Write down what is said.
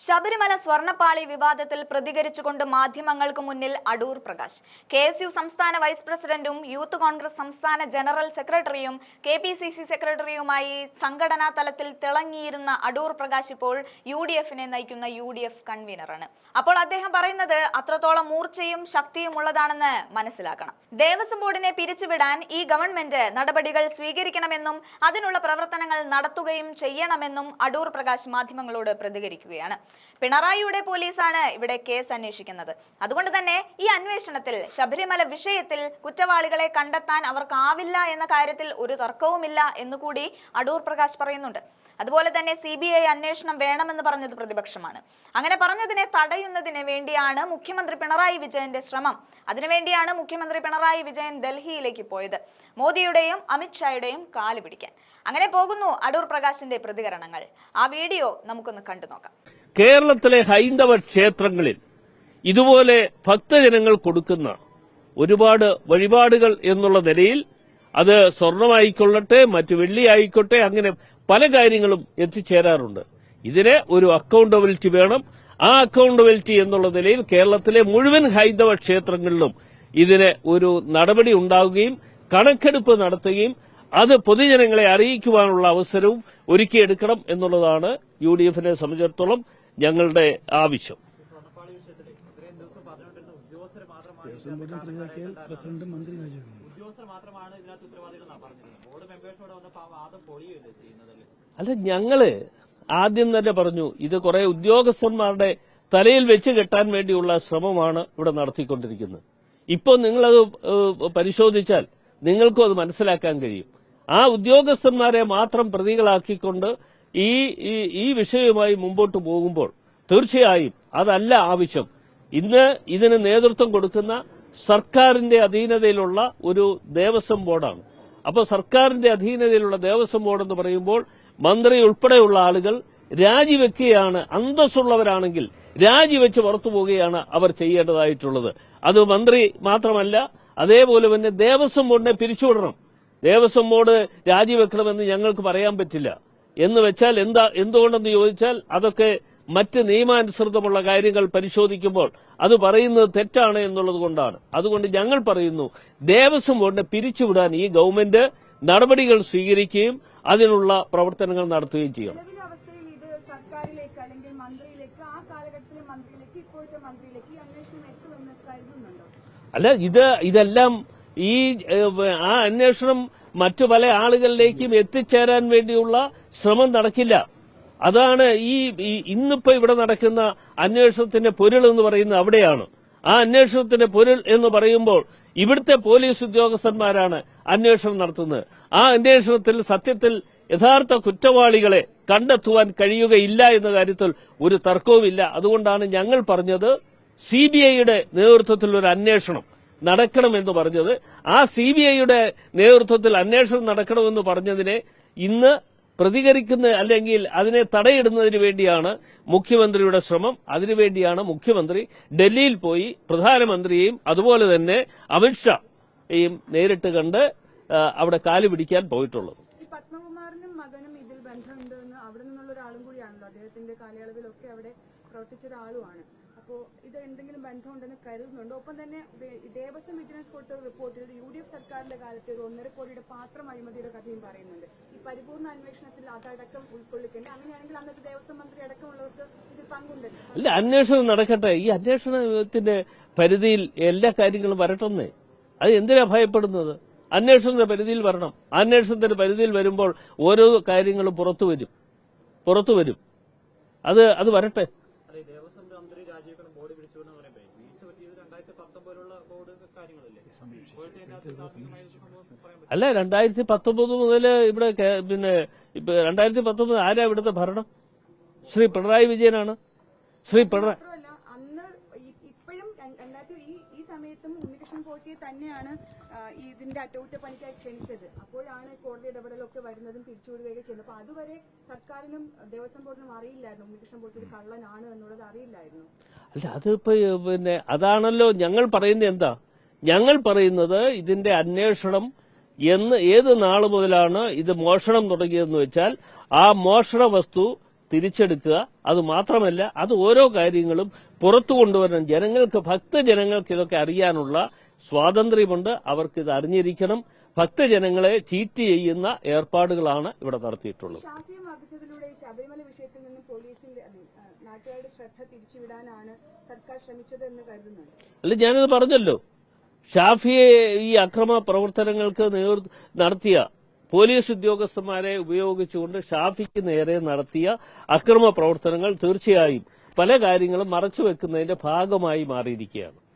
ശബരിമല സ്വർണ്ണപ്പാളി വിവാദത്തിൽ പ്രതികരിച്ചുകൊണ്ട് മാധ്യമങ്ങൾക്ക് മുന്നിൽ അടൂർ പ്രകാശ്. KSU സംസ്ഥാന വൈസ് പ്രസിഡന്റും യൂത്ത് കോൺഗ്രസ് സംസ്ഥാന ജനറൽ സെക്രട്ടറിയും KPCC സെക്രട്ടറിയുമായി സംഘടനാ തലത്തിൽ തിളങ്ങിയിരുന്ന അടൂർ പ്രകാശ് ഇപ്പോൾ UDFനെ നയിക്കുന്ന UDF കൺവീനറാണ്. അപ്പോൾ അദ്ദേഹം പറയുന്നത് അത്രത്തോളം മൂർച്ചയും ശക്തിയും ഉള്ളതാണെന്ന് മനസ്സിലാക്കണം. ദേവസ്വം ബോർഡിനെ പിരിച്ചുവിടാൻ ഈ ഗവൺമെന്റ് നടപടികൾ സ്വീകരിക്കണമെന്നും അതിനുള്ള പ്രവർത്തനങ്ങൾ നടത്തുകയും ചെയ്യണമെന്നും അടൂർ പ്രകാശ് മാധ്യമങ്ങളോട് പ്രതികരിക്കുകയാണ്. പിണറായിയുടെ പോലീസാണ് ഇവിടെ കേസ് അന്വേഷിക്കുന്നത്. അതുകൊണ്ട് തന്നെ ഈ അന്വേഷണത്തിൽ ശബരിമല വിഷയത്തിൽ കുറ്റവാളികളെ കണ്ടെത്താൻ അവർക്കാവില്ല എന്ന കാര്യത്തിൽ ഒരു തർക്കവുമില്ല എന്നുകൂടി അടൂർ പ്രകാശ് പറയുന്നുണ്ട്. അതുപോലെ തന്നെ CBI അന്വേഷണം വേണമെന്ന് പറഞ്ഞത് പ്രതിപക്ഷമാണ്. അങ്ങനെ പറഞ്ഞതിനെ തടയുന്നതിന് വേണ്ടിയാണ് മുഖ്യമന്ത്രി പിണറായി വിജയന്റെ ശ്രമം. അതിനുവേണ്ടിയാണ് മുഖ്യമന്ത്രി പിണറായി വിജയൻ ഡൽഹിയിലേക്ക് പോയത്, മോദിയുടെയും അമിത്ഷായുടെയും കാല് പിടിക്കാൻ. അങ്ങനെ പോകുന്നു അടൂർ പ്രകാശിന്റെ പ്രതികരണങ്ങൾ. ആ വീഡിയോ നമുക്കൊന്ന് കണ്ടു നോക്കാം. കേരളത്തിലെ ഹൈന്ദവ ക്ഷേത്രങ്ങളിൽ ഇതുപോലെ ഭക്തജനങ്ങൾ കൊടുക്കുന്ന ഒരുപാട് വഴിപാടുകൾ എന്നുള്ള നിലയിൽ അത് സ്വർണമായിക്കൊള്ളട്ടെ, മറ്റു വെള്ളിയായിക്കോട്ടെ, അങ്ങനെ പല കാര്യങ്ങളും എത്തിച്ചേരാറുണ്ട്. ഇതിന് ഒരു അക്കൌണ്ടബിലിറ്റി വേണം. ആ അക്കൌണ്ടബിലിറ്റി എന്നുള്ള നിലയിൽ കേരളത്തിലെ മുഴുവൻ ഹൈന്ദവ ക്ഷേത്രങ്ങളിലും ഇതിന് ഒരു നടപടി ഉണ്ടാവുകയും കണക്കെടുപ്പ് നടത്തുകയും അത് പൊതുജനങ്ങളെ അറിയിക്കുവാനുള്ള അവസരവും ഒരുക്കിയെടുക്കണം എന്നുള്ളതാണ് UDFനെ സംബന്ധിച്ചിടത്തോളം ഞങ്ങളുടെ ആവശ്യം. അല്ല, ഞങ്ങള് ആദ്യം തന്നെ പറഞ്ഞു ഇത് കുറെ ഉദ്യോഗസ്ഥന്മാരുടെ തലയിൽ വെച്ച് കെട്ടാൻ വേണ്ടിയുള്ള ശ്രമമാണ് ഇവിടെ നടത്തിക്കൊണ്ടിരിക്കുന്നത്. ഇപ്പോൾ നിങ്ങളത് പരിശോധിച്ചാൽ നിങ്ങൾക്കും അത് മനസ്സിലാക്കാൻ കഴിയും. ആ ഉദ്യോഗസ്ഥന്മാരെ മാത്രം പ്രതികളാക്കിക്കൊണ്ട് ഈ വിഷയവുമായി മുമ്പോട്ട് പോകുമ്പോൾ തീർച്ചയായും അതല്ല ആവശ്യം. ഇന്ന് ഇതിന് നേതൃത്വം കൊടുക്കുന്ന സർക്കാരിന്റെ അധീനതയിലുള്ള ഒരു ദേവസ്വം ബോർഡാണ്. അപ്പോൾ സർക്കാരിന്റെ അധീനതയിലുള്ള ദേവസ്വം ബോർഡ് എന്ന് പറയുമ്പോൾ മന്ത്രി ഉൾപ്പെടെയുള്ള ആളുകൾ രാജിവെക്കുകയാണ്. അന്തസ്സുള്ളവരാണെങ്കിൽ രാജിവെച്ച് പുറത്തു പോവുകയാണ് അവർ ചെയ്യേണ്ടതായിട്ടുള്ളത്. അത് മന്ത്രി മാത്രമല്ല, അതേപോലെ തന്നെ ദേവസ്വം ബോർഡിനെ പിരിച്ചുവിടണം. ദേവസ്വം ബോർഡ് രാജിവെക്കണമെന്ന് ഞങ്ങൾക്ക് പറയാൻ പറ്റില്ല. എന്ന് വെച്ചാൽ എന്തുകൊണ്ടെന്ന് ചോദിച്ചാൽ അതൊക്കെ മറ്റ് നിയമാനുസൃതമുള്ള കാര്യങ്ങൾ പരിശോധിക്കുമ്പോൾ അത് പറയുന്നത് തെറ്റാണ് എന്നുള്ളത് കൊണ്ടാണ്. അതുകൊണ്ട് ഞങ്ങൾ പറയുന്നു ദേവസ്വം ബോർഡിനെ പിരിച്ചുവിടാൻ ഈ ഗവൺമെന്റ് നടപടികൾ സ്വീകരിക്കുകയും അതിനുള്ള പ്രവർത്തനങ്ങൾ നടത്തുകയും ചെയ്യണം. അല്ല, ഇതെല്ലാം ആ അന്വേഷണം മറ്റു പല ആളുകളിലേക്കും എത്തിച്ചേരാൻ വേണ്ടിയുള്ള ശ്രമം നടക്കില്ല. അതാണ് ഇന്നിപ്പോ ഇവിടെ നടക്കുന്ന അന്വേഷണത്തിന്റെ പൊരുൾ എന്ന് പറയുന്നത് അവിടെയാണ്. ആ അന്വേഷണത്തിന്റെ പൊരുൾ എന്ന് പറയുമ്പോൾ ഇവിടുത്തെ പോലീസ് ഉദ്യോഗസ്ഥന്മാരാണ് അന്വേഷണം നടത്തുന്നത്. ആ അന്വേഷണത്തിൽ സത്യത്തിൽ യഥാർത്ഥ കുറ്റവാളികളെ കണ്ടെത്തുവാൻ കഴിയുകയില്ല എന്ന കാര്യത്തിൽ ഒരു തർക്കവുമില്ല. അതുകൊണ്ടാണ് ഞങ്ങൾ പറഞ്ഞത് CBIയുടെ നേതൃത്വത്തിൽ ഒരു അന്വേഷണം നടക്കണമെന്ന് പറഞ്ഞത്. ആ CBIയുടെ നേതൃത്വത്തിൽ അന്വേഷണം നടക്കണമെന്ന് പറഞ്ഞതിനെ ഇന്ന് പ്രതികരിക്കുന്ന അല്ലെങ്കിൽ അതിനെ തടയിടുന്നതിന് വേണ്ടിയാണ് മുഖ്യമന്ത്രിയുടെ ശ്രമം. അതിനുവേണ്ടിയാണ് മുഖ്യമന്ത്രി ഡൽഹിയിൽ പോയി പ്രധാനമന്ത്രിയെയും അതുപോലെ തന്നെ അമിത്ഷായെയും നേരിട്ട് കണ്ട് അവിടെ കാല് പിടിക്കാൻ പോയിട്ടുള്ളത്. പത്മകുമാറിനും മകനും ഇതിൽ ബന്ധമുണ്ടെന്ന് അവിടെ നിന്നുള്ള ഒരാളും കൂടിയാണല്ലോ. അദ്ദേഹത്തിന്റെ കാലയളവിലൊക്കെ അവിടെ പ്രവർത്തിച്ച ഒരാളുമാണ്. അപ്പോൾ ഇത് എന്തെങ്കിലും ബന്ധമുണ്ടെന്ന് കരുതുന്നുണ്ട്. ഒപ്പം തന്നെ ദേവസ്വം വിജിലൻസ് കൊടുത്ത റിപ്പോർട്ടിൽ UDF സർക്കാരിന്റെ കാലത്ത് ഒരു 1.5 കോടിയുടെ പാത്രം അഴിമതിയുടെ കഥയും പറയുന്നുണ്ട്. ഈ പരിപൂർണ്ണ അന്വേഷണത്തിൽ അതടക്കം ഉൾക്കൊള്ളിക്കേണ്ട. അങ്ങനെയാണെങ്കിൽ അന്നത്തെ ദേവസ്വം മന്ത്രി അടക്കമുള്ളവർക്ക് ഇതിൽ പങ്കുണ്ട്. അല്ല, അന്വേഷണം നടക്കട്ടെ. ഈ അന്വേഷണത്തിന്റെ പരിധിയിൽ എല്ലാ കാര്യങ്ങളും വരട്ടെന്നേ. അത് എന്തിനാ ഭയപ്പെടുന്നത്? അന്വേഷണത്തിന്റെ പരിധിയിൽ വരണം. അന്വേഷണത്തിന്റെ പരിധിയിൽ വരുമ്പോൾ ഓരോ കാര്യങ്ങളും പുറത്തു വരും. അത് വരട്ടെ. അല്ല, 2019 മുതൽ ഇവിടെ 2019 ആരാ ഇവിടുത്തെ ഭരണം? ശ്രീ പിണറായി വിജയനാണ്. അന്ന് ഇപ്പോഴും ഈ സമയത്തും ഉണ്ണികൃഷ്ണൻ പോറ്റിയെ തന്നെയാണ് ഇതിന്റെ അറ്റകുറ്റപ്പണിക്കായി ക്ഷണിച്ചത്. അപ്പോഴാണ് കോടതി ഇടപെടലൊക്കെ വരുന്നതും പിരിച്ചുവിടുകയൊക്കെ ചെയ്യുന്നത്. അപ്പൊ അതുവരെ സർക്കാരിനും ദേവസ്വം ബോർഡിനും അറിയില്ലായിരുന്നു ഉണ്ണികൃഷ്ണൻ പോറ്റി ഒരു കള്ളനാണ് എന്നുള്ളത് അറിയില്ലായിരുന്നു. അല്ല, അതിപ്പോ അതാണല്ലോ ഞങ്ങൾ പറയുന്നത്. എന്താ ഞങ്ങൾ പറയുന്നത്? ഇതിന്റെ അന്വേഷണം ഏത് നാൾ മുതലാണ് ഇത് മോഷണം തുടങ്ങിയതെന്ന് വെച്ചാൽ ആ മോഷണ വസ്തു തിരിച്ചെടുക്കുക. അത് മാത്രമല്ല, അത് ഓരോ കാര്യങ്ങളും പുറത്തു കൊണ്ടുവരണം. ഭക്തജനങ്ങൾക്ക് ഇതൊക്കെ അറിയാനുള്ള സ്വാതന്ത്ര്യമുണ്ട്. അവർക്കിത് അറിഞ്ഞിരിക്കണം. ഭക്തജനങ്ങളെ ചീറ്റ് ചെയ്യുന്ന ഏർപ്പാടുകളാണ് ഇവിടെ നടത്തിയിട്ടുള്ളത്. ശാസ്ത്രീയം വർദ്ധിച്ചതിലൂടെ ശബരിമല വിഷയത്തിൽ നിന്നും പോലീസിന്റെ നാട്ടുകാരുടെ ശ്രദ്ധ തിരിച്ചുവിടാനാണ് സർക്കാർ ശ്രമിച്ചത് എന്ന് കരുതുന്നുണ്ട്. അല്ല, ഞാനത് പറഞ്ഞല്ലോ. ഷാഫിയെ ഈ അക്രമ പ്രവർത്തനങ്ങൾക്ക് നടത്തിയ പോലീസ് ഉദ്യോഗസ്ഥന്മാരെ ഉപയോഗിച്ചുകൊണ്ട് ഷാഫിക്ക് നേരെ നടത്തിയ അക്രമ പ്രവർത്തനങ്ങൾ തീർച്ചയായും പല കാര്യങ്ങളും മറച്ചുവെക്കുന്നതിന്റെ ഭാഗമായി മാറിയിരിക്കുകയാണ്.